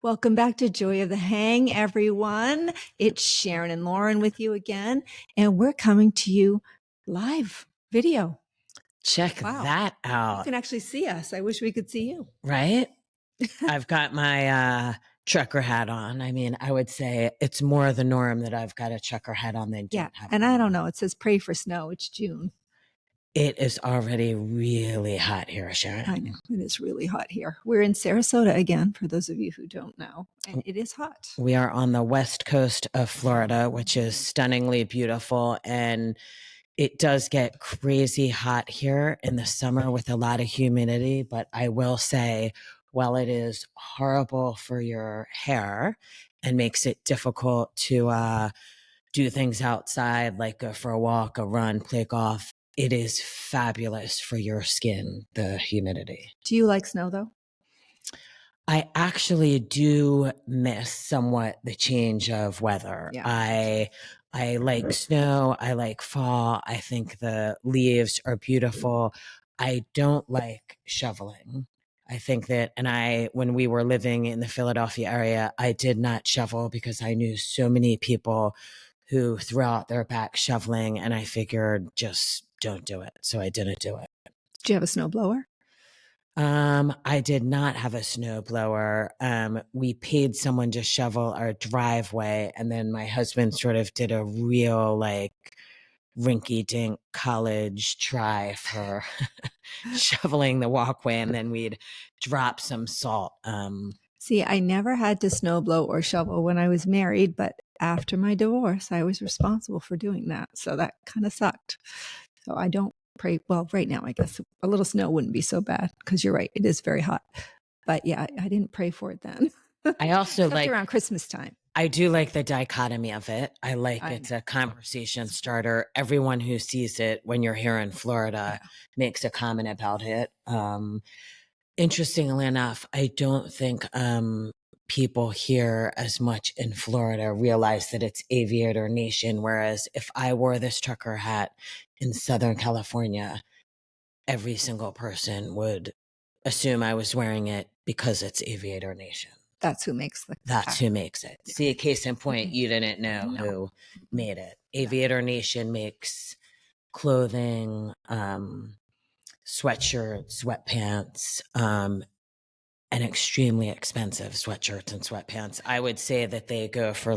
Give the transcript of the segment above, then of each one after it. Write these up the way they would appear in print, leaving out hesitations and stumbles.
Welcome back to Joy of the Hang, everyone. It's Sharon and Lauren with you again, and we're coming to you live video. Check Wow. that You out. can actually see us. I wish we could see you. Right? I've got my trucker hat on. I mean, I would say it's more the norm that I've got a trucker hat on than don't have and one. I don't know. It says pray for snow. It's June. It is already really hot here, Sharon. I know. It is really hot here. We're in Sarasota again, for those of you who don't know, and it is hot. We are on the west coast of Florida, which is stunningly beautiful, and it does get crazy hot here in the summer with a lot of humidity. But I will say, while it is horrible for your hair and makes it difficult to do things outside, like go for a walk, a run, play golf, it is fabulous for your skin, the humidity. Do you like snow, though? I actually do miss somewhat the change of weather. Yeah. I like snow. I like fall. I think the leaves are beautiful. I don't like shoveling. I think that, when we were living in the Philadelphia area, I did not shovel because I knew so many people who threw out their back shoveling, and I figured just don't do it. So I didn't do it. Do you have a snowblower? I did not have a snowblower. We paid someone to shovel our driveway, and then my husband sort of did a real rinky-dink college try for shoveling the walkway, and then we'd drop some salt. See, I never had to snowblow or shovel when I was married, but after my divorce, I was responsible for doing that. So that kind of sucked. So I don't pray. Well, right now, I guess a little snow wouldn't be so bad because you're right. It is very hot. But yeah, I didn't pray for it then. I also like around Christmas time. I do like the dichotomy of it. It's know. a conversation starter. Everyone who sees it when you're here in Florida makes a comment about it. Interestingly enough, I don't think people here as much in Florida realize that it's Aviator Nation. Whereas if I wore this trucker hat in Southern California, every single person would assume I was wearing it because it's Aviator Nation. That's who makes the That's who makes it. Yeah. See, a case in point, you didn't know who made it. Aviator Nation makes clothing, sweatshirts, sweatpants, and extremely expensive sweatshirts and sweatpants. I would say that they go for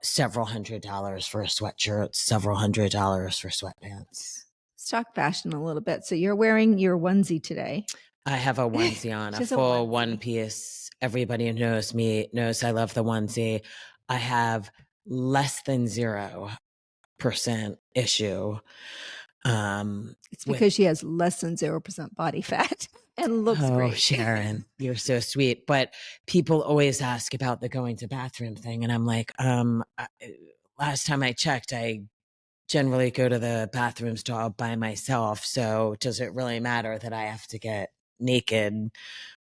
several $100s for a sweatshirt, several $100s for sweatpants. Let's talk fashion a little bit. So you're wearing your onesie today. I have a onesie on, a full one piece. Everybody who knows me knows I love the onesie. I have less than 0% issue. It's because she has less than 0% body fat and looks great. Oh, Sharon, you're so sweet. But people always ask about the going to bathroom thing. And I'm like, last time I checked, I generally go to the bathroom stall by myself. So does it really matter that I have to get naked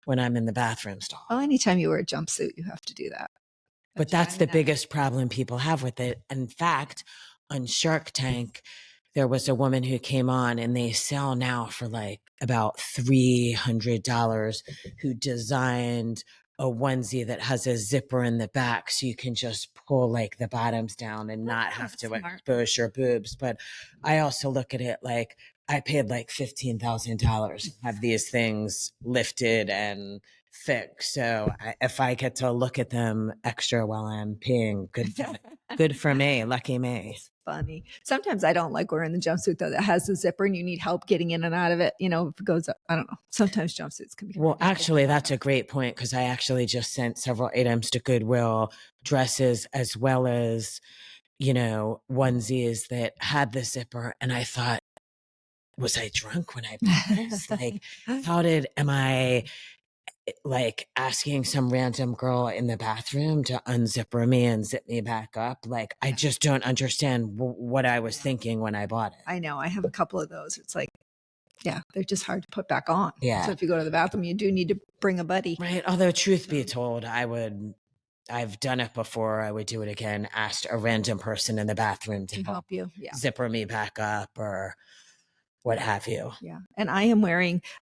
when I'm in the bathroom stall? Well, anytime you wear a jumpsuit, you have to do that. But that's the biggest problem people have with it. In fact, on Shark Tank, there was a woman who came on, and they sell now for about $300, who designed a onesie that has a zipper in the back so you can just pull the bottoms down and not have to expose your boobs. But I also look at it like I paid $15,000 to have these things lifted and fixed. So if I get to look at them extra while I'm peeing, good for me. Lucky me. It's funny. Sometimes I don't like wearing the jumpsuit though that has the zipper and you need help getting in and out of it. If it goes up, I don't know. Sometimes jumpsuits can be. Well, actually, that's a great point, because I actually just sent several items to Goodwill, dresses as well as, onesies that had the zipper. And I thought, was I drunk when I bought this? Am I asking some random girl in the bathroom to unzipper me and zip me back up? I just don't understand what I was thinking when I bought it. I know. I have a couple of those. It's they're just hard to put back on. Yeah. So if you go to the bathroom, you do need to bring a buddy. Right. Although truth be told, I've done it before. I would do it again. Asked a random person in the bathroom to help you. Yeah. Zipper me back up or what have you. Yeah. And I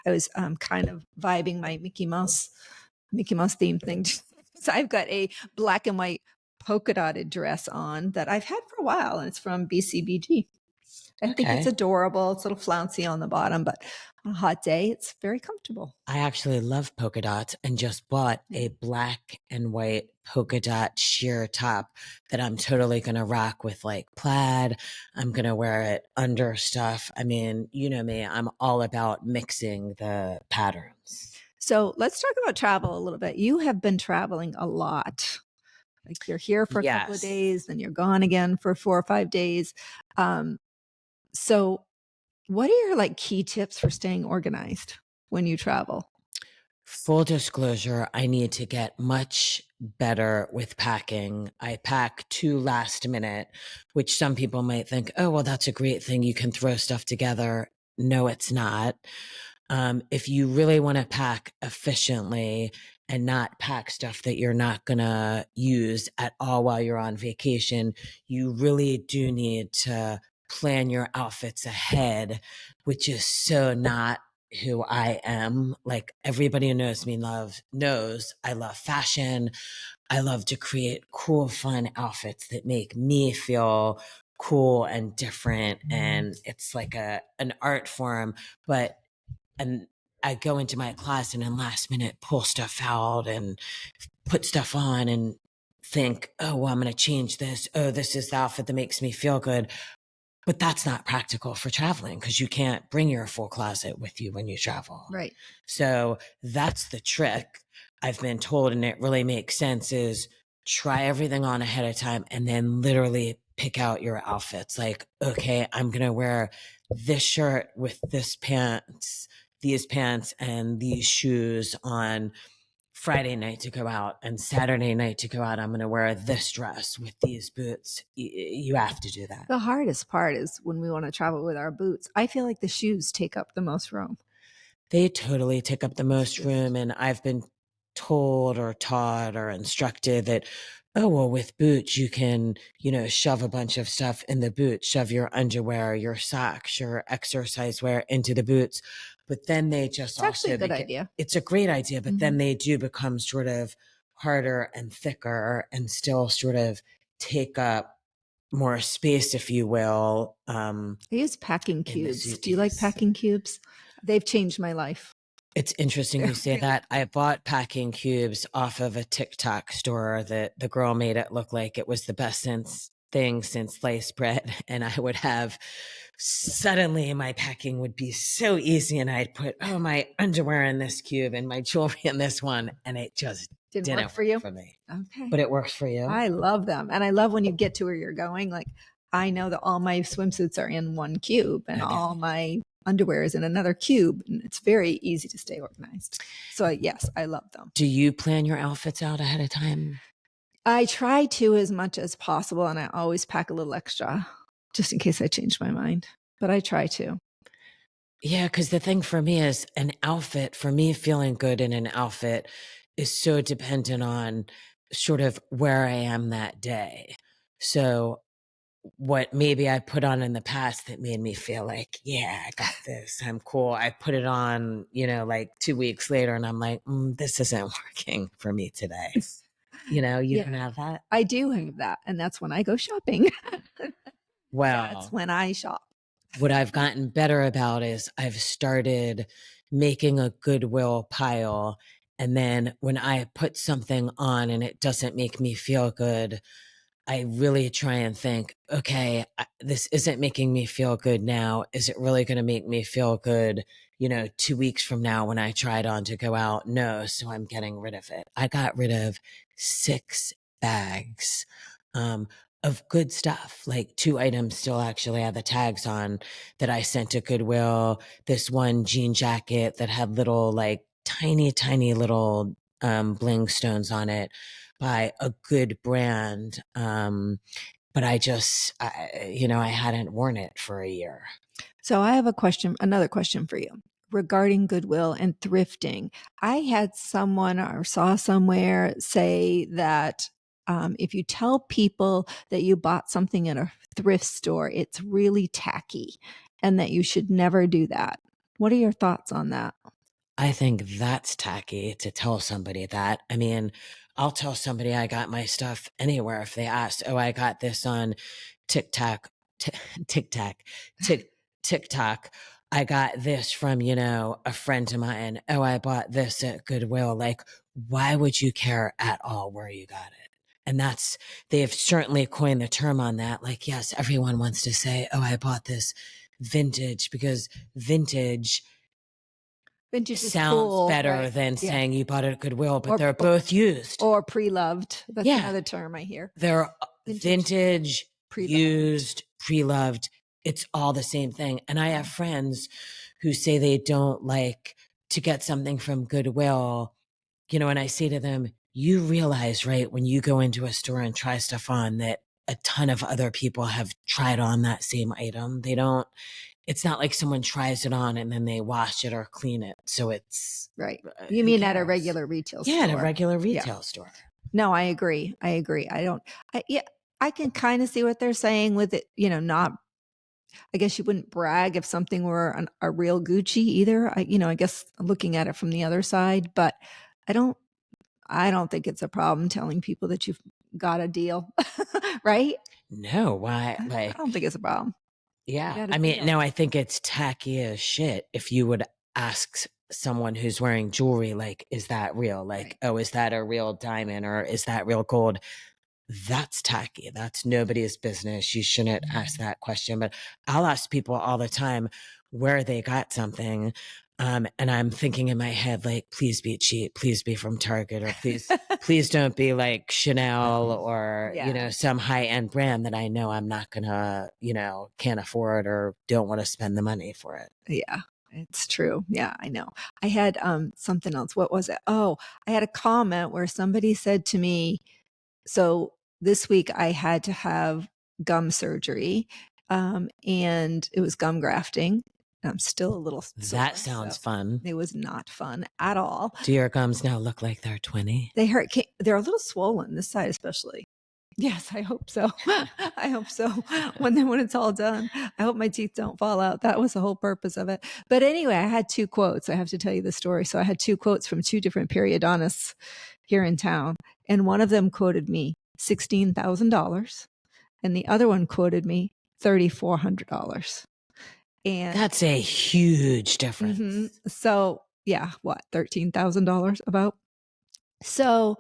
was kind of vibing my Mickey Mouse theme thing So I've got a black and white polka dotted dress on that I've had for a while, and it's from BCBG. I think it's Okay. adorable. It's a little flouncy on the bottom, but on a hot day, it's very comfortable. I actually love polka dots and just bought a black and white polka dot sheer top that I'm totally going to rock with like plaid. I'm going to wear it under stuff. I mean, you know me, I'm all about mixing the patterns. So let's talk about travel a little bit. You have been traveling a lot. Like you're here for a couple of Yes. days, then you're gone again for 4 or 5 days. So what are your like key tips for staying organized when you travel? Full disclosure, I need to get much better with packing. I pack too last minute, which some people might think, oh, well, that's a great thing. You can throw stuff together. No, it's not. If you really want to pack efficiently and not pack stuff that you're not going to use at all while you're on vacation, you really do need to plan your outfits ahead, which is so not who I am. Like everybody who knows me knows I love fashion. I love to create cool, fun outfits that make me feel cool and different. And it's like an art form, and I go into my class and then last minute pull stuff out and put stuff on and think, oh, well, I'm going to change this. Oh, this is the outfit that makes me feel good. But that's not practical for traveling because you can't bring your full closet with you when you travel. Right. So that's the trick I've been told. And it really makes sense is try everything on ahead of time and then literally pick out your outfits. Like, okay, I'm going to wear this shirt with these pants and these shoes on Friday night to go out, and Saturday night to go out, I'm going to wear this dress with these boots. You have to do that. The hardest part is when we want to travel with our boots. I feel like the shoes take up the most room. They totally take up the most room. And I've been told or taught or instructed that, oh, well, with boots, you can, shove a bunch of stuff in the boot, shove your underwear, your socks, your exercise wear into the boots. But then they just It's actually also a good idea. It's a great idea, but then they do become sort of harder and thicker and still sort of take up more space, if you will. I use packing in the cubes. Do you like suitcase. packing cubes? They've changed my life. It's interesting you say that. I bought packing cubes off of a TikTok store that the girl made it look like it was the best thing since sliced bread. And I would have suddenly my packing would be so easy. And I'd put, my underwear in this cube and my jewelry in this one. And it just didn't work for you? for me. Okay. But it works for you. I love them. And I love when you get to where you're going. Like I know that all my swimsuits are in one cube and all my underwear is in another cube. And it's very easy to stay organized. So yes, I love them. Do you plan your outfits out ahead of time? I try to as much as possible. And I always pack a little extra just in case I change my mind. But I try to. Yeah, because the thing for me is an outfit, for me, feeling good in an outfit is so dependent on sort of where I am that day. So what maybe I put on in the past that made me feel like, yeah, I got this, I'm cool. I put it on, like 2 weeks later and I'm like, this isn't working for me today. You don't have that? I do have that. And that's when I go shopping. Well, that's when I shop. What I've gotten better about is I've started making a Goodwill pile. And then when I put something on and it doesn't make me feel good, I really try and think, okay, this isn't making me feel good now. Is it really going to make me feel good, 2 weeks from now when I try it on to go out? No. So I'm getting rid of it. I got rid of 6 bags. Of good stuff, like 2 items still actually have the tags on that I sent to Goodwill. This one jean jacket that had little, like tiny, tiny little bling stones on it by a good brand. But I hadn't worn it for a year. So I have another question for you regarding Goodwill and thrifting. I had someone or saw somewhere say that if you tell people that you bought something at a thrift store, it's really tacky and that you should never do that. What are your thoughts on that? I think that's tacky to tell somebody that. I mean, I'll tell somebody I got my stuff anywhere if they ask. Oh, I got this on TikTok, TikTok, TikTok. I got this from, a friend of mine. Oh, I bought this at Goodwill. Like, why would you care at all where you got it? And they've certainly coined the term on that. Like, yes, everyone wants to say, oh, I bought this vintage, because vintage Vintage is sounds cool, better right? than Yeah. saying you bought it at Goodwill, but Or- they're both used. Or pre-loved. That's Yeah. another term I hear. They're vintage, pre-loved. used, pre-loved. It's all the same thing. And I have friends who say they don't like to get something from Goodwill, and I say to them, you realize, right, when you go into a store and try stuff on, that a ton of other people have tried on that same item. It's not like someone tries it on and then they wash it or clean it. So it's right. You mean at a regular retail store? Yeah, at a regular retail store. No, I agree. I can kind of see what they're saying with it, not, I guess you wouldn't brag if something were a real Gucci either. I guess looking at it from the other side, but I don't think it's a problem telling people that you've got a deal, right? No, why? I don't think it's a problem. Yeah. I mean, no, I think it's tacky as shit if you would ask someone who's wearing jewelry, like, is that real? Like, right. Oh, is that a real diamond, or is that real gold? That's tacky. That's nobody's business. You shouldn't ask that question. But I'll ask people all the time where they got something. And I'm thinking in my head, like, please be cheap. Please be from Target, or please don't be like Chanel or, some high end brand that I know I'm not gonna, can't afford or don't want to spend the money for it. Yeah. It's true. Yeah, I know. I had something else. What was it? Oh, I had a comment where somebody said to me, so this week I had to have gum surgery, and it was gum grafting. I'm still a little sore. That sounds fun. It was not fun at all. Do your gums now look like they're 20? They hurt. They're a little swollen, this side especially. Yes, I hope so. I hope so. When it's all done, I hope my teeth don't fall out. That was the whole purpose of it. But anyway, I had 2 quotes. I have to tell you the story. So I had 2 quotes from 2 different periodontists here in town. And one of them quoted me $16,000. And the other one quoted me $3,400. And that's a huge difference. Mm-hmm. So yeah, what, $13,000 about? So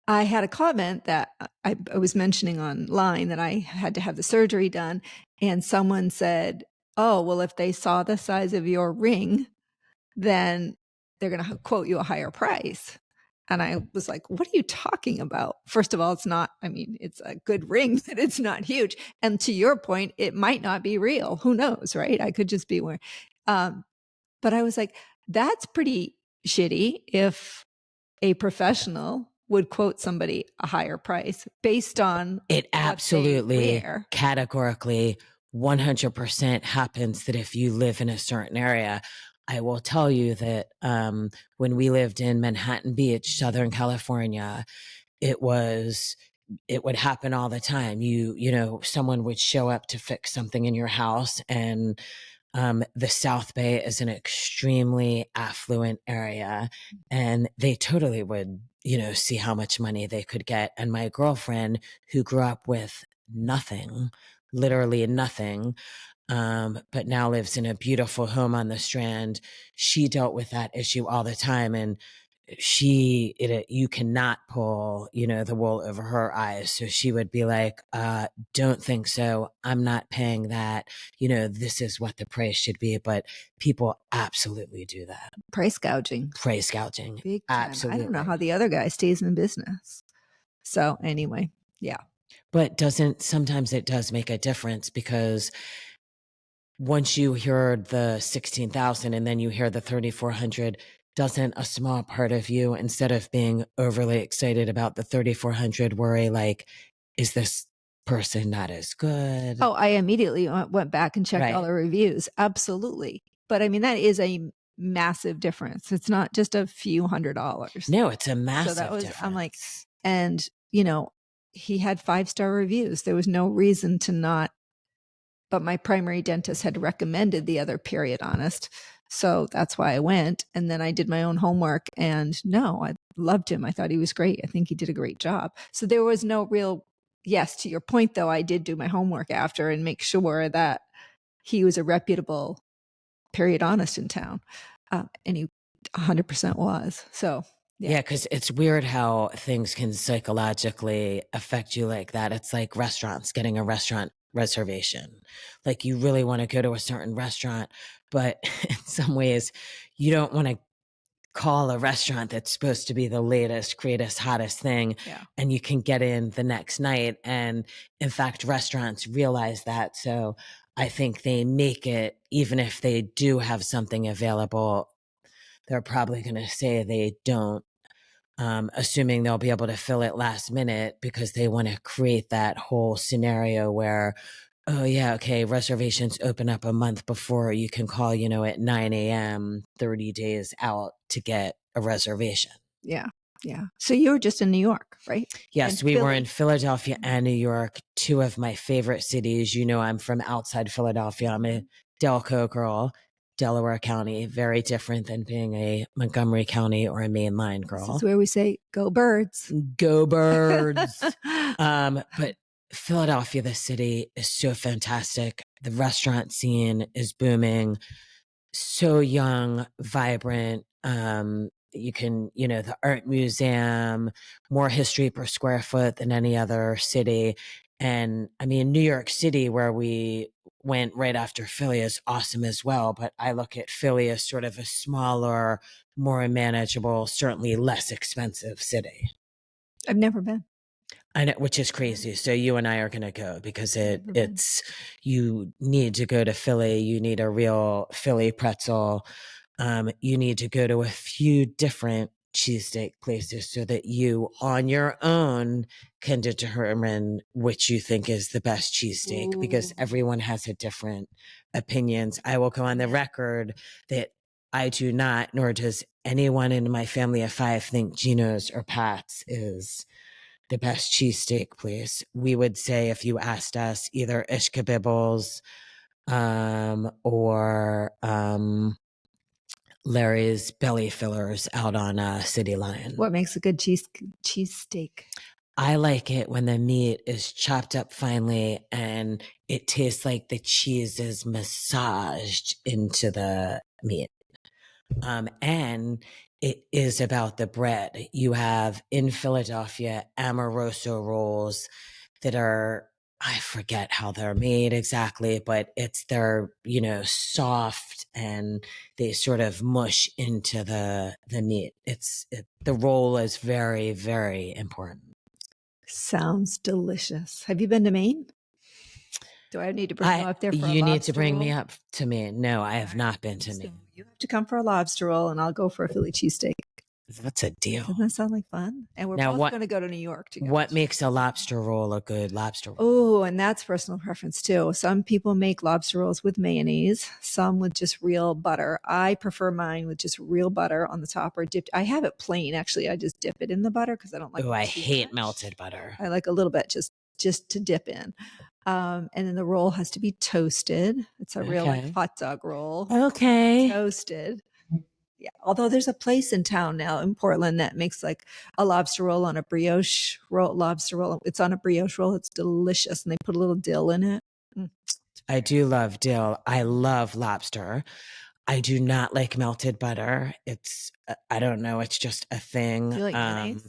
I had a comment that I was mentioning online that I had to have the surgery done. And someone said, oh, well, if they saw the size of your ring, then they're going to quote you a higher price. And I was like, what are you talking about? First of all, it's not, it's a good ring, but it's not huge. And to your point, it might not be real. Who knows, right? I could just be wearing. But I was like, that's pretty shitty if a professional would quote somebody a higher price based on it. Absolutely, categorically, 100% happens that if you live in a certain area. I will tell you that when we lived in Manhattan Beach, Southern California, it would happen all the time. Someone would show up to fix something in your house, and the South Bay is an extremely affluent area, and they totally would, see how much money they could get. And my girlfriend, who grew up with nothing, literally nothing, but now lives in a beautiful home on the Strand, she dealt with that issue all the time. And you cannot pull, the wool over her eyes. So she would be like, don't think so. I'm not paying that. This is what the price should be. But people absolutely do that. Price gouging. Big time. Absolutely. I don't know how the other guy stays in business. So anyway, yeah. But sometimes it does make a difference, because once you hear the 16,000 and then you hear the 3,400, doesn't a small part of you, instead of being overly excited about the 3,400, worry like, is this person not as good? Oh, I immediately went back and checked all the reviews. Absolutely. But that is a massive difference. It's not just a few $100s. No, it's a massive difference. I'm like, and he had 5-star reviews. There was no reason to not. But my primary dentist had recommended the other periodontist. So that's why I went. And then I did my own homework, and no, loved him. I thought he was great. I think he did a great job. So there was no real, yes, to your point though, I did do my homework after and make sure that he was a reputable periodontalist in town. And he 100% was. So yeah, because it's weird how things can psychologically affect you like that. It's like restaurants, getting a restaurant reservation. Like you really want to go to a certain restaurant, but in some ways you don't want to call a restaurant that's supposed to be the latest, greatest, hottest thing, and you can get in the next night. And in fact, restaurants realize that. So I think they make it, even if they do have something available, they're probably going to say they don't, assuming they'll be able to fill it last minute because they want to create that whole scenario where, oh yeah, okay, reservations open up a month before. You can call, at 9 a.m. 30 days out to get a reservation. Yeah. Yeah. So you were just in New York, right? Yes, we were in Philadelphia and New York, two of my favorite cities. I'm from outside Philadelphia. I'm a Delco girl, Delaware County, very different than being a Montgomery County or a mainline girl. This is where we say, go birds. Go birds. But Philadelphia, the city, is so fantastic. The restaurant scene is booming, so young, vibrant. You can, the art museum, more history per square foot than any other city. And I mean, New York City, where we went right after Philly, is awesome as well. But I look at Philly as sort of a smaller, more manageable, certainly less expensive city. I've never been. I know, which is crazy. So you and I are going to go because it's, you need to go to Philly. You need a real Philly pretzel. You need to go to a few different cheesesteak places so that you on your own can determine which you think is the best cheesesteak, because everyone has a different opinions. I will go on the record that I do not, nor does anyone in my family of five, think Gino's or Pat's is the best cheesesteak place. We would say, if you asked us, either Ishkabibbles or Larry's Belly Fillers out on City Line. What makes a good cheesesteak? I like it when the meat is chopped up finely and it tastes like the cheese is massaged into the meat. And it is about the bread. You have in Philadelphia Amoroso rolls that are, I forget how they're made exactly, but they're, soft and they sort of mush into the meat. The roll is very, very important. Sounds delicious. Have you been to Maine? Do I need to bring you up there for a lobster roll? You need to bring me up to Maine. No, I have not been to Maine. You have to come for a lobster roll and I'll go for a Philly cheesesteak. That's a deal. Doesn't that sound like fun? And we're both going to go to New York together. What makes a lobster roll a good lobster roll? Oh, and that's personal preference too. Some people make lobster rolls with mayonnaise, some with just real butter. I prefer mine with just real butter on the top or dipped. I have it plain, actually. I just dip it in the butter because I don't like it. Oh, I hate melted butter. I like a little bit just to dip in. And then the roll has to be toasted. It's a real hot dog roll. Okay. Toasted. Yeah. Although there's a place in town now in Portland that makes like a lobster roll on a brioche lobster roll. It's on a brioche roll. It's delicious. And they put a little dill in it. I do love dill. I love lobster. I do not like melted butter. I don't know. It's just a thing. Do you like mayonnaise?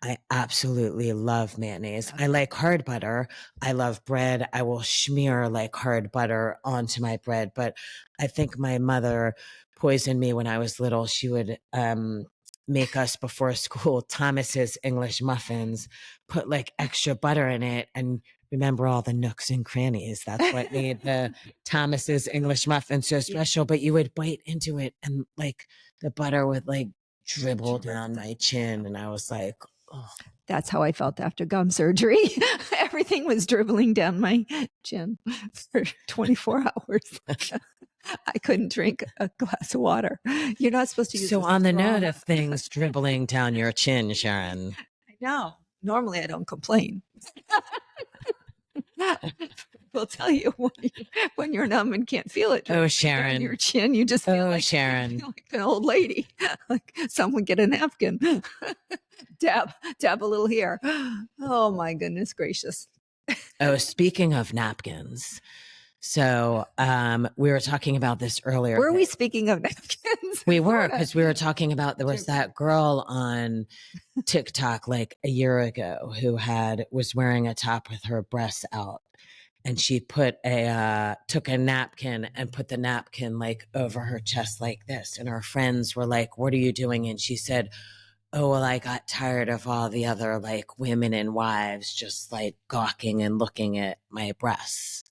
I absolutely love mayonnaise. I like hard butter. I love bread. I will smear like hard butter onto my bread. But I think my mother poisoned me when I was little. She would make us before school Thomas's English muffins, put like extra butter in it, and remember all the nooks and crannies. That's what made the Thomas's English muffin so special. But you would bite into it and like the butter would like dribble down my chin. And I was like, oh. That's how I felt after gum surgery. Everything was dribbling down my chin for 24 hours. I couldn't drink a glass of water. You're not supposed to use. So on the note of things dribbling down your chin, Sharon. I know. Normally I don't complain. will tell you when you're numb and can't feel it. Oh, On Sharon. your chin, you just feel like Sharon. feel like an old lady. Like someone get a napkin. dab a little here. Oh my goodness gracious. Oh, speaking of napkins. So we were talking about this earlier. Were we speaking of napkins? We were, because we were talking about, there was that girl on TikTok like a year ago who was wearing a top with her breasts out. And she took a napkin and put the napkin like over her chest like this. And her friends were like, "What are you doing?" And she said, "Oh, well, I got tired of all the other like women and wives just like gawking and looking at my breasts."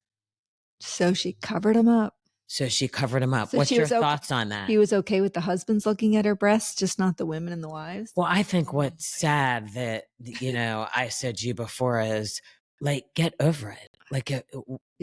So she covered them up. So she covered them up. So What's your thoughts on that? He was okay with the husbands looking at her breasts, just not the women and the wives? Well, I think what's sad that, I said to you before is like, get over it. Like,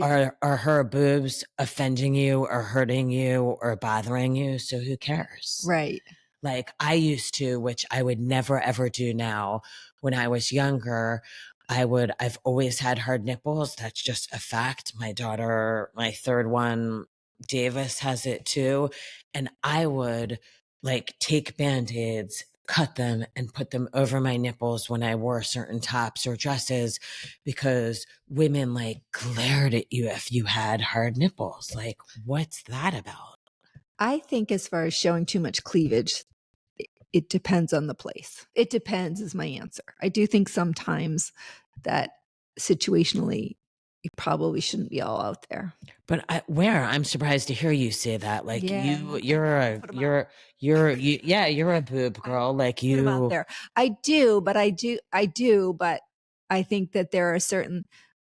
are her boobs offending you or hurting you or bothering you? So who cares? Right. Like I used to, which I would never ever do now. When I was younger, I've always had hard nipples. That's just a fact. My daughter, my third one, Davis, has it too. And I would like take Band-Aids, cut them and put them over my nipples when I wore certain tops or dresses, because women like glared at you if you had hard nipples. Like, what's that about? I think as far as showing too much cleavage, it depends on the place. It depends is my answer. I do think sometimes that situationally, you probably shouldn't be all out there. But I'm surprised to hear you say that. Like you're a boob girl. Like you put 'em out there. I do, but I think that there are certain,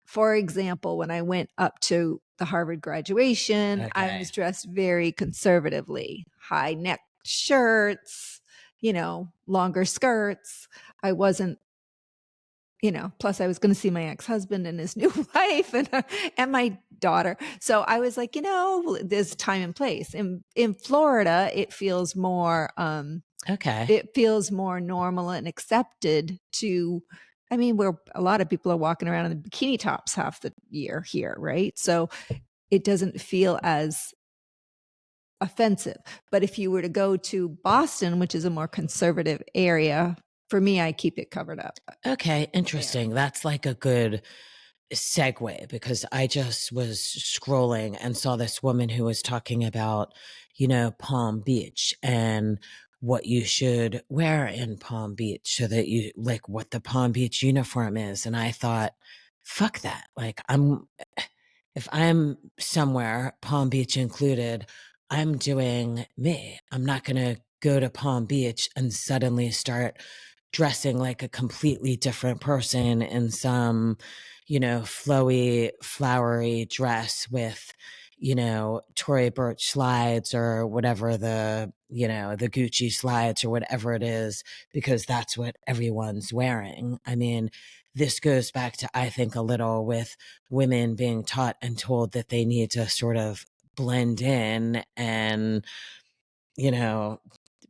for example, when I went up to the Harvard graduation, I was dressed very conservatively, high neck shirts, longer skirts. I wasn't, plus I was going to see my ex-husband and his new wife and my daughter. So I was like, there's time and place. In Florida, it feels more, it feels more normal and accepted to, where a lot of people are walking around in the bikini tops half the year here, right? So it doesn't feel as offensive. But if you were to go to Boston, which is a more conservative area, for me, I keep it covered up. Okay, interesting. That's like a good segue, because I just was scrolling and saw this woman who was talking about, Palm Beach and what you should wear in Palm Beach so that you like what the Palm Beach uniform is. And I thought, fuck that. Like if I'm somewhere, Palm Beach included, I'm doing me. I'm not going to go to Palm Beach and suddenly start dressing like a completely different person in some, flowy, flowery dress with, Tory Burch slides or whatever the Gucci slides or whatever it is, because that's what everyone's wearing. I mean, this goes back to, I think, a little with women being taught and told that they need to sort of blend in. And,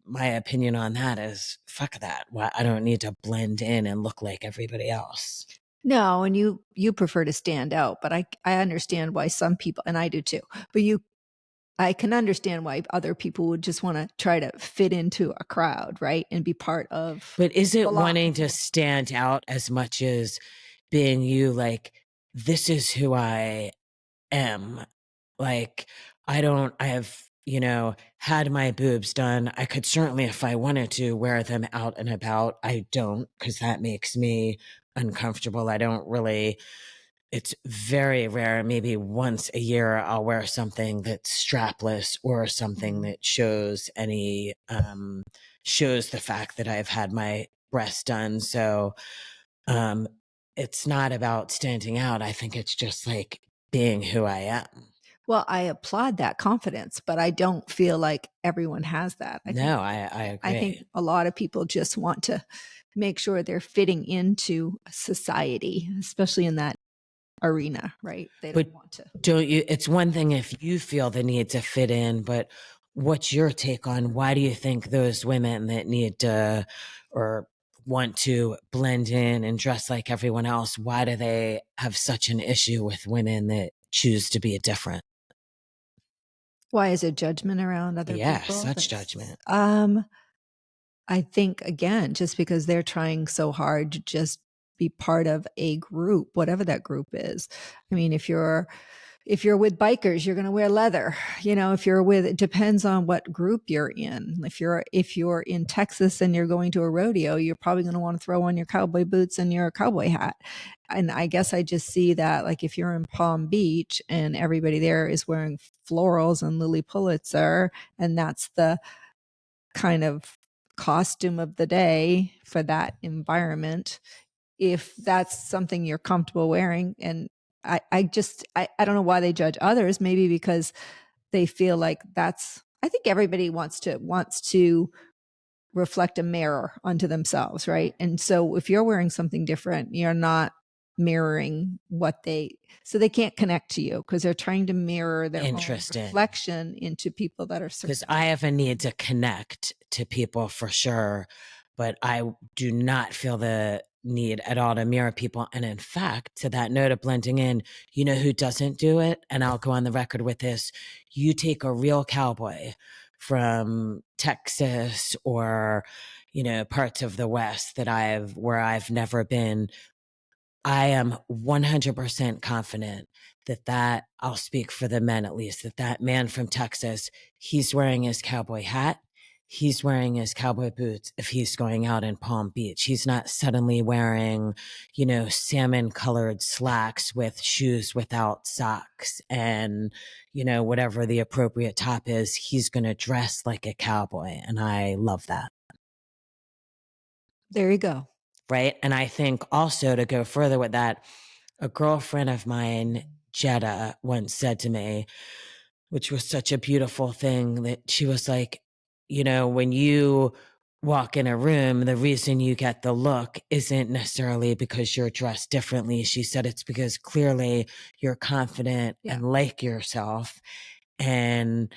my opinion on that is fuck that. Well, I don't need to blend in and look like everybody else. No, and you prefer to stand out, but I understand why some people, and I do too, but I can understand why other people would just want to try to fit into a crowd, right? And be part of. But is it wanting to stand out as much as being you, like, this is who I am? Like, I have, had my boobs done. I could certainly, if I wanted to, wear them out and about. I don't, because that makes me uncomfortable. I don't really, it's very rare. Maybe once a year, I'll wear something that's strapless or something that shows shows the fact that I've had my breasts done. So, it's not about standing out. I think it's just like being who I am. Well, I applaud that confidence, but I don't feel like everyone has that. I agree. I think a lot of people just want to make sure they're fitting into society, especially in that arena, right? They don't want to. Don't you? It's one thing if you feel the need to fit in, but what's your take on why do you think those women that need to, or want to blend in and dress like everyone else, why do they have such an issue with women that choose to be different? Why is it judgment around other Yeah, people? such judgment. I think again, just because they're trying so hard to just be part of a group, whatever that group is. I mean, if you're with bikers, you're going to wear leather. If you're with, it depends on what group you're in. If you're in Texas and you're going to a rodeo, you're probably going to want to throw on your cowboy boots and your cowboy hat. And I guess I just see that, like, if you're in Palm Beach and everybody there is wearing florals and Lily Pulitzer, and that's the kind of costume of the day for that environment, if that's something you're comfortable wearing. And I don't know why they judge others. Maybe because they feel like I think everybody wants to reflect a mirror onto themselves, right? And so if you're wearing something different, you're not mirroring so they can't connect to you because they're trying to mirror their own Interesting. reflection into people that are Because I have a need to connect to people for sure, but I do not feel the need at all to mirror people. And in fact, to that note of blending in, you know who doesn't do it? And I'll go on the record with this. You take a real cowboy from Texas or, parts of the West where I've never been. I am 100% confident that I'll speak for the men at least, that man from Texas, he's wearing his cowboy hat. He's wearing his cowboy boots if he's going out in Palm Beach. He's not suddenly wearing, salmon colored slacks with shoes without socks and, whatever the appropriate top is. He's going to dress like a cowboy. And I love that. There you go. Right. And I think also, to go further with that, a girlfriend of mine, Jetta, once said to me, which was such a beautiful thing, that she was like, when you walk in a room, the reason you get the look isn't necessarily because you're dressed differently. She said it's because clearly you're confident and like yourself. And,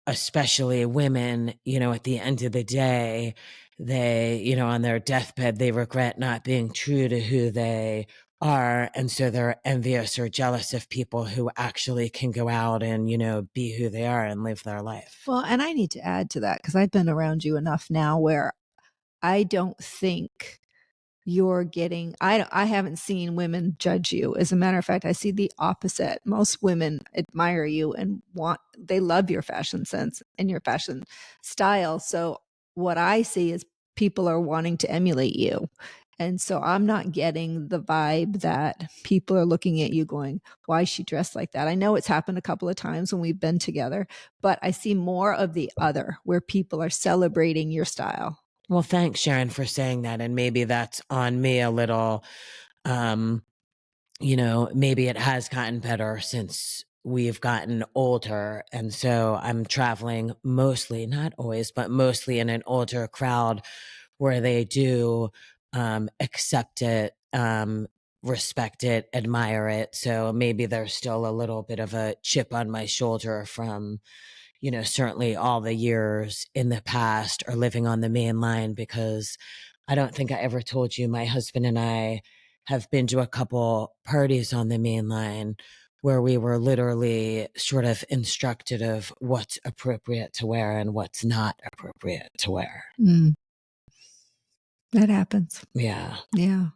especially women, at the end of the day, they, on their deathbed, they regret not being true to who they are. And so they're envious or jealous of people who actually can go out and, be who they are and live their life. Well, and I need to add to that because I've been around you enough now where I don't think I haven't seen women judge you. As a matter of fact, I see the opposite. Most women admire you and they love your fashion sense and your fashion style. So what I see is people are wanting to emulate you. And so I'm not getting the vibe that people are looking at you going, why is she dressed like that? I know it's happened a couple of times when we've been together, but I see more of the other where people are celebrating your style. Well, thanks, Sharon, for saying that. And maybe that's on me a little. Maybe it has gotten better since we've gotten older. And so I'm traveling mostly, not always, but mostly in an older crowd where they do accept it, respect it, admire it. So maybe there's still a little bit of a chip on my shoulder from, certainly all the years in the past or living on the main line, because I don't think I ever told you my husband and I have been to a couple parties on the main line where we were literally sort of instructed of what's appropriate to wear and what's not appropriate to wear. That happens. Yeah. Yeah.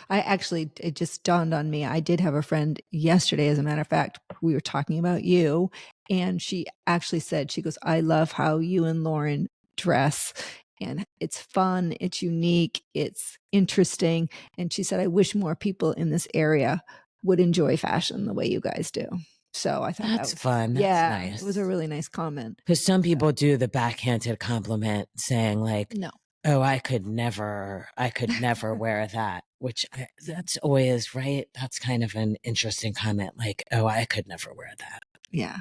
It just dawned on me. I did have a friend yesterday, as a matter of fact, we were talking about you. And she actually said, she goes, I love how you and Lauren dress. And it's fun, it's unique, it's interesting. And she said, I wish more people in this area would enjoy fashion the way you guys do. So I thought that's fun. That's nice. It was a really nice comment. Because some people do the backhanded compliment saying like, no. Oh, I could never wear that, which that's always right. That's kind of an interesting comment. Like, oh, I could never wear that. Yeah.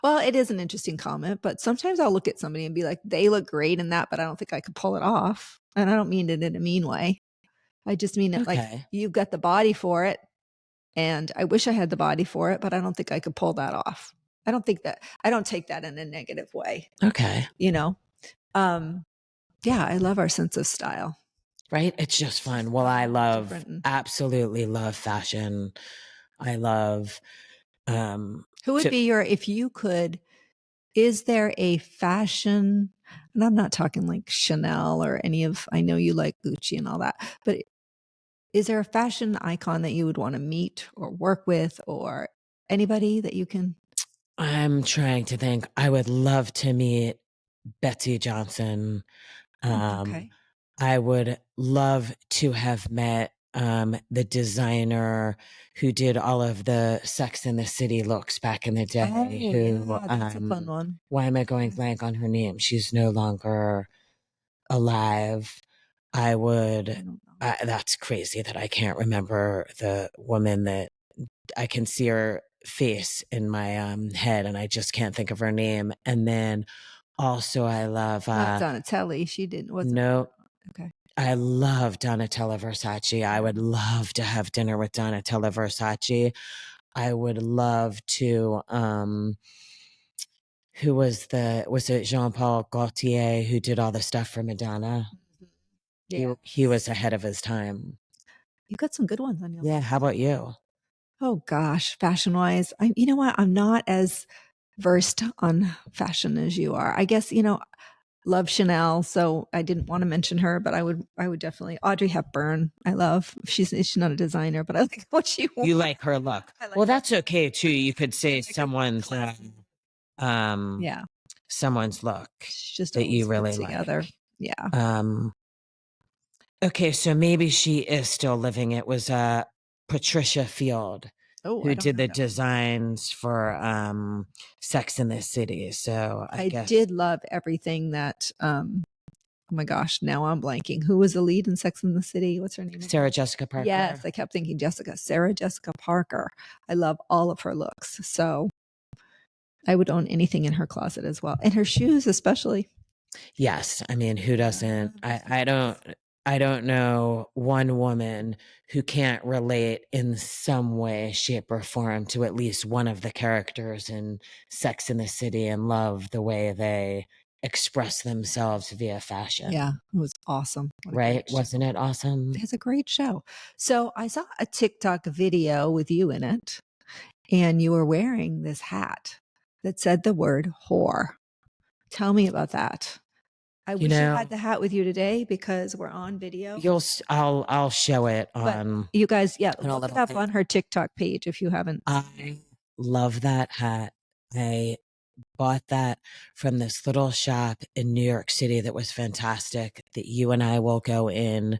Well, it is an interesting comment, but sometimes I'll look at somebody and be like, they look great in that, but I don't think I could pull it off. And I don't mean it in a mean way. I just mean it like, you've got the body for it. And I wish I had the body for it, but I don't think I could pull that off. I don't take that in a negative way. Okay. Yeah, I love our sense of style. Right? It's just fun. Well, I absolutely love fashion. I love, Who would be if you could, is there a fashion, and I'm not talking like Chanel or I know you like Gucci and all that, but is there a fashion icon that you would want to meet or work with, or anybody that you can? I'm trying to think. I would love to meet Betsy Johnson. Okay. I would love to have met the designer who did all of the Sex and the City looks back in the day. That's a fun one. Why am I going blank on her name? She's no longer alive. I would. That's crazy that I can't remember the woman that I can see her face in my head, and I just can't think of her name. And then also, I love Not Donatelli. She didn't. Wasn't. No. Okay. I love Donatella Versace. I would love to have dinner with Donatella Versace. I would love to who was it Jean-Paul Gaultier who did all the stuff for Madonna? Yeah. He was ahead of his time. You got some good ones on your list. Yeah, how about you? Oh gosh, fashion wise, you know what? I'm not as versed on fashion as you are. I guess, love Chanel, so I didn't want to mention her, but I would definitely Audrey Hepburn. I love. She's not a designer, but I like what she wore. You like her look. Well, that's okay too. You could say someone's someone's look that you really like. Yeah. Okay, so maybe she is still living. It was Patricia Field who did the designs for Sex and the City. So I guess did love everything that oh my gosh, now I'm blanking. Who was the lead in Sex and the City? What's her name? Sarah Jessica Parker. Yes, I kept thinking Sarah Jessica Parker. I love all of her looks. So I would own anything in her closet as well. And her shoes especially. Yes. I mean, who doesn't? I don't know one woman who can't relate in some way, shape, or form to at least one of the characters in Sex and the City and love the way they express themselves via fashion. Yeah, it was awesome. Right? Wasn't it awesome? It's a great show. So I saw a TikTok video with you in it, and you were wearing this hat that said the word whore. Tell me about that. I wish I had the hat with you today because we're on video. I'll show it on. But you guys, look it up on her TikTok page if you haven't. I love that hat. I bought that from this little shop in New York City that was fantastic, that you and I will go in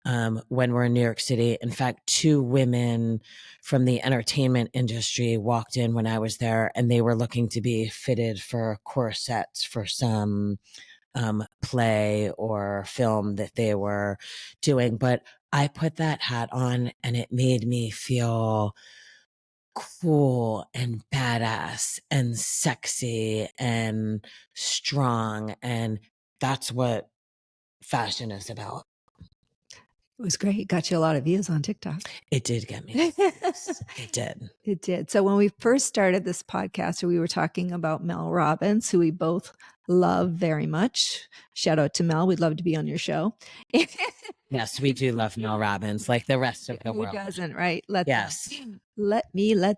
when we're in New York City. In fact, 2 women from the entertainment industry walked in when I was there, and they were looking to be fitted for corsets for some play or film that they were doing. But I put that hat on and it made me feel cool and badass and sexy and strong. And that's what fashion is about. It was great. Got you a lot of views on TikTok. It did get me. It did. It did. So when we first started this podcast, we were talking about Mel Robbins, who we both love very much. Shout out to Mel. We'd love to be on your show. Yes, we do love Mel Robbins, like the rest of the world. Who doesn't, right? Let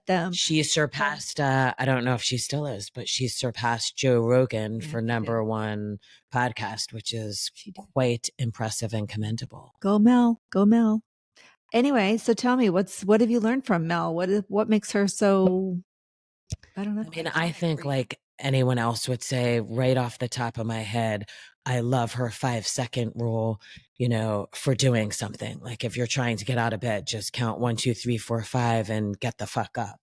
them. She surpassed, I don't know if she still is, but she surpassed Joe Rogan for #1 podcast, which is quite impressive and commendable. Go Mel. Go Mel. Anyway, so tell me, what have you learned from Mel? What makes her so, I don't know. I mean, I think like anyone else would say right off the top of my head, I love her 5-second rule, for doing something. Like if you're trying to get out of bed, just count 1, 2, 3, 4, 5 and get the fuck up.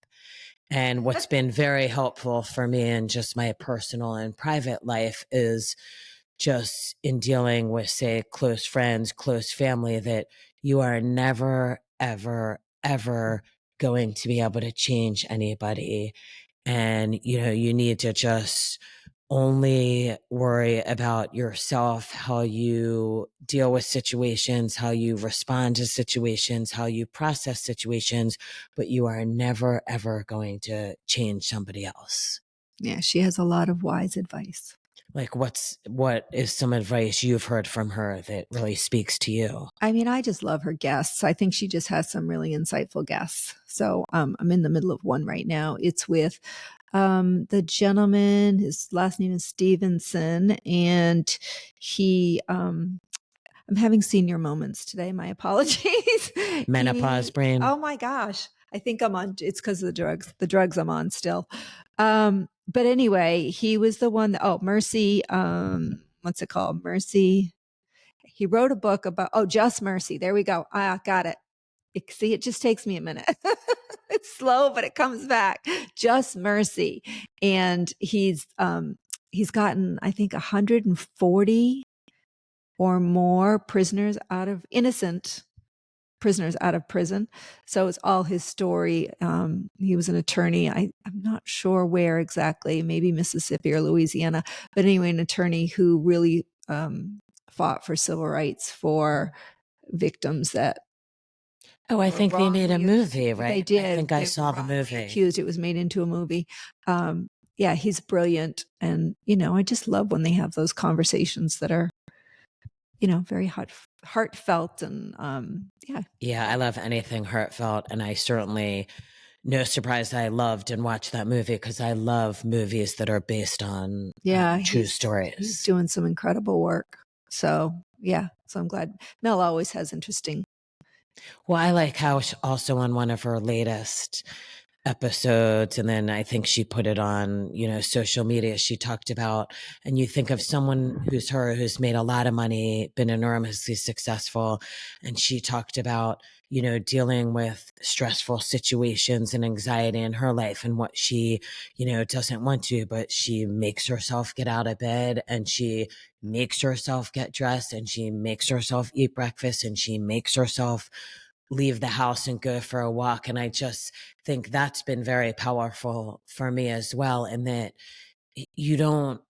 And what's been very helpful for me in just my personal and private life is just in dealing with, say, close friends, close family, that you are never, ever, ever going to be able to change anybody. And, you need to just only worry about yourself, how you deal with situations, how you respond to situations, how you process situations, but you are never, ever going to change somebody else. Yeah, she has a lot of wise advice. Like what is some advice you've heard from her that really speaks to you? I mean, I just love her guests. I think she just has some really insightful guests. So I'm in the middle of one right now. It's with the gentleman. His last name is Stevenson, and he. I'm having senior moments today. My apologies. Menopause brain. Oh my gosh. I think I'm on, it's because of the drugs. The drugs I'm on still. But anyway, he was the one that, oh, Mercy, what's it called? Mercy. He wrote a book about, oh, Just Mercy. There we go. Ah, got it. See, it just takes me a minute. It's slow, but it comes back. Just Mercy. And he's gotten, I think, 140 or more innocent prisoners out of prison. So it's all his story. He was an attorney. I'm not sure where exactly, maybe Mississippi or Louisiana, but anyway, an attorney who really fought for civil rights for victims that Oh, I were think they made wrongly a movie, They right? I did. think I They were saw the wrongly movie. accused. It was made into a movie. Yeah, he's brilliant. And, I just love when they have those conversations that are, very heartfelt and yeah. Yeah, I love anything heartfelt, and I certainly, no surprise that I loved and watched that movie because I love movies that are based on Yeah, true he's stories. doing some incredible work. So yeah, so I'm glad Mel always has interesting. Well, I like how also on one of her latest episodes, and then I think she put it on, social media, she talked about, and you think of someone who's made a lot of money, been enormously successful, and she talked about, dealing with stressful situations and anxiety in her life and what she, doesn't want to, but she makes herself get out of bed, and she makes herself get dressed, and she makes herself eat breakfast, and she makes herself leave the house and go for a walk. And I just think that's been very powerful for me as well. And that you don't,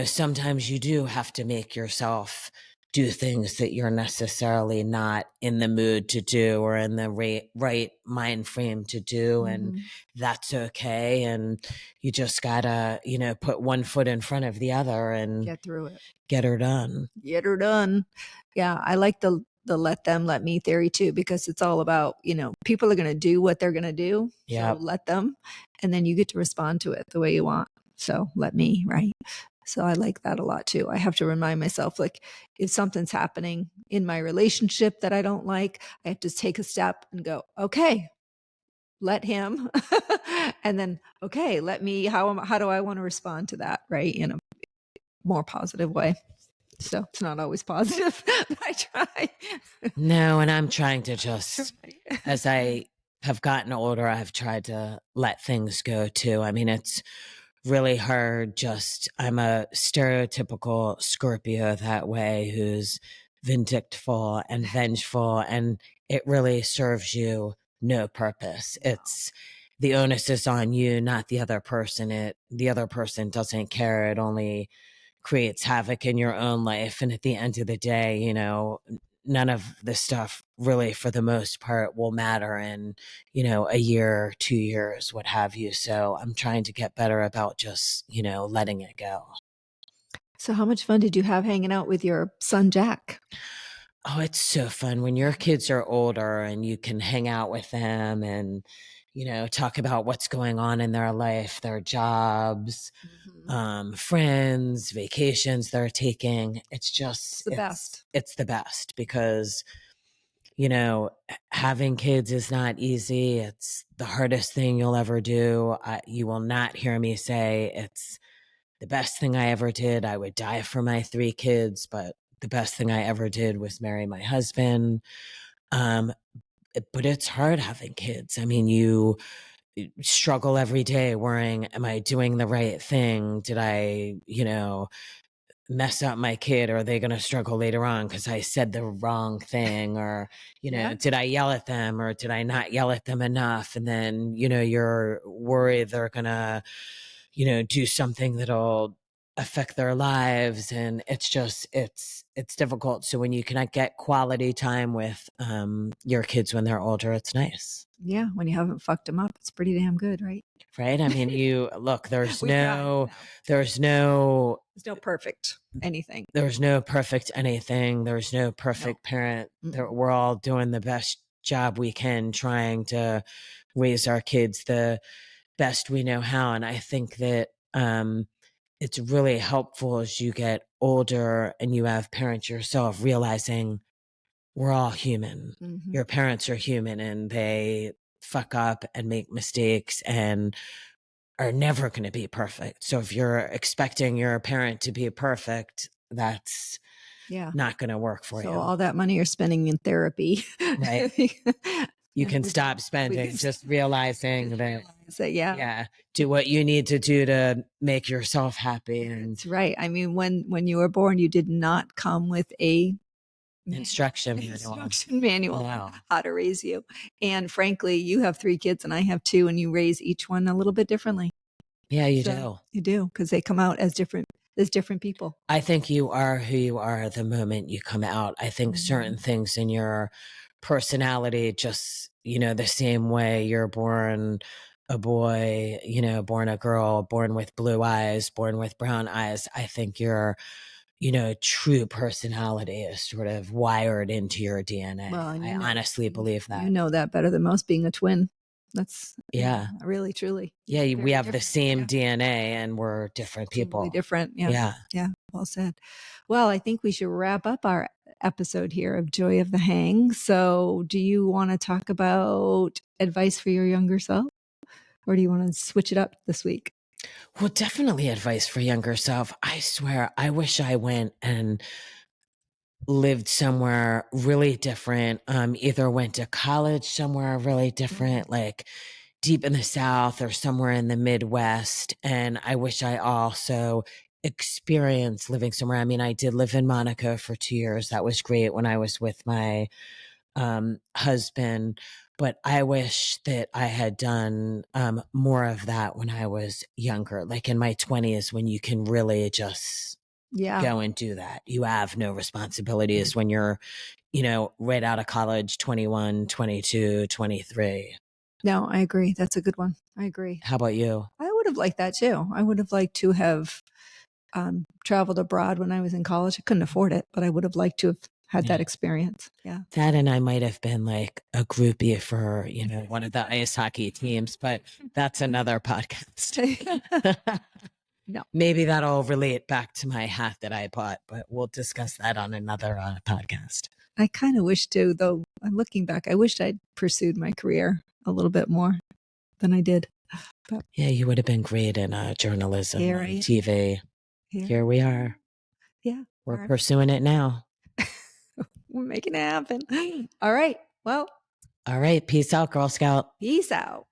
sometimes you do have to make yourself do things that you're necessarily not in the mood to do or in the right mind frame to do. Mm-hmm. And that's okay. And you just gotta, put one foot in front of the other and get through it. Get her done. Get her done. Yeah. I like the let them, let me theory too, because it's all about, people are going to do what they're going to do. Yeah. So let them, and then you get to respond to it the way you want. So let me, right? So I like that a lot too. I have to remind myself, like, if something's happening in my relationship that I don't like, I have to take a step and go, okay, let him. And then, okay, let me, how do I want to respond to that? Right. In a more positive way. So it's not always positive. I try. No, and I'm trying to just, as I have gotten older, I've tried to let things go too. I mean, it's really hard. I'm a stereotypical Scorpio that way, who's vindictful and vengeful, and it really serves you no purpose. It's the onus is on you, not the other person. The other person doesn't care. It only creates havoc in your own life. And at the end of the day, none of this stuff really, for the most part, will matter in, a year, 2 years, what have you. So I'm trying to get better about just, letting it go. So how much fun did you have hanging out with your son, Jack? Oh, it's so fun when your kids are older and you can hang out with them and, talk about what's going on in their life, their jobs, friends, vacations they're taking. It's just, the best. It's the best because, having kids is not easy. It's the hardest thing you'll ever do. You will not hear me say it's the best thing I ever did. I would die for my 3 kids, but the best thing I ever did was marry my husband. But it's hard having kids. I mean, you struggle every day worrying, am I doing the right thing? Did I, mess up my kid? Or are they going to struggle later on because I said the wrong thing? Or, did I yell at them or did I not yell at them enough? And then, you're worried they're going to, do something that'll affect their lives, and it's just it's difficult. So when you cannot get quality time with your kids when they're older, it's nice. Yeah, when you haven't fucked them up, it's pretty damn good, right? Right? I mean, you look, there's We try, no no. there's no There's no perfect anything. there's no perfect anything. There's no perfect parent. We're all doing the best job we can, trying to raise our kids the best we know how. And I think that it's really helpful as you get older and you have parents yourself, realizing we're all human. Your parents are human, and they fuck up and make mistakes and are never going to be perfect. So if you're expecting your parent to be perfect, that's not going to work for you. So all that money you're spending in therapy, right? You can stop spending, just realizing that, do what you need to do to make yourself happy. And that's right. I mean, when you were born, you did not come with a instruction manual how to raise you. And frankly, you have 3 kids and I have 2, and you raise each one a little bit differently. Yeah, you do. You do, because they come out as different people. I think you are who you are the moment you come out. I think certain things in your personality, just, the same way you're born a boy, born a girl, born with blue eyes, born with brown eyes. I think your, true personality is sort of wired into your DNA. Well, I honestly believe that. You know that better than most, being a twin. That's really, truly. Yeah, we have the same DNA and we're different people. Totally different. Yeah. Well said. Well, I think we should wrap up our episode here of Joy of the Hang. So do you want to talk about advice for your younger self, or do you want to switch it up this week? Well, definitely advice for younger self. I swear, I wish I went and lived somewhere really different. Either went to college somewhere really different, like deep in the South or somewhere in the Midwest. And I wish I also experienced living somewhere. I mean, I did live in Monaco for 2 years. That was great when I was with my husband. But I wish that I had done more of that when I was younger, like in my 20s, when you can really just go and do that. You have no responsibilities when you're, right out of college, 21, 22, 23. No, I agree. That's a good one. I agree. How about you? I would have liked that too. I would have liked to have traveled abroad when I was in college. I couldn't afford it, but I would have liked to have had that experience. Yeah. That, and I might have been like a groupie for, one of the ice hockey teams, but that's another podcast. No. Maybe that'll relate back to my hat that I bought, but we'll discuss that on another podcast. I kind of wish to, though, looking back, I wished I'd pursued my career a little bit more than I did. But yeah, you would have been great in journalism, TV. Here we are. Yeah. We're pursuing it now. We're making it happen. All right. Well. All right. Peace out, Girl Scout. Peace out.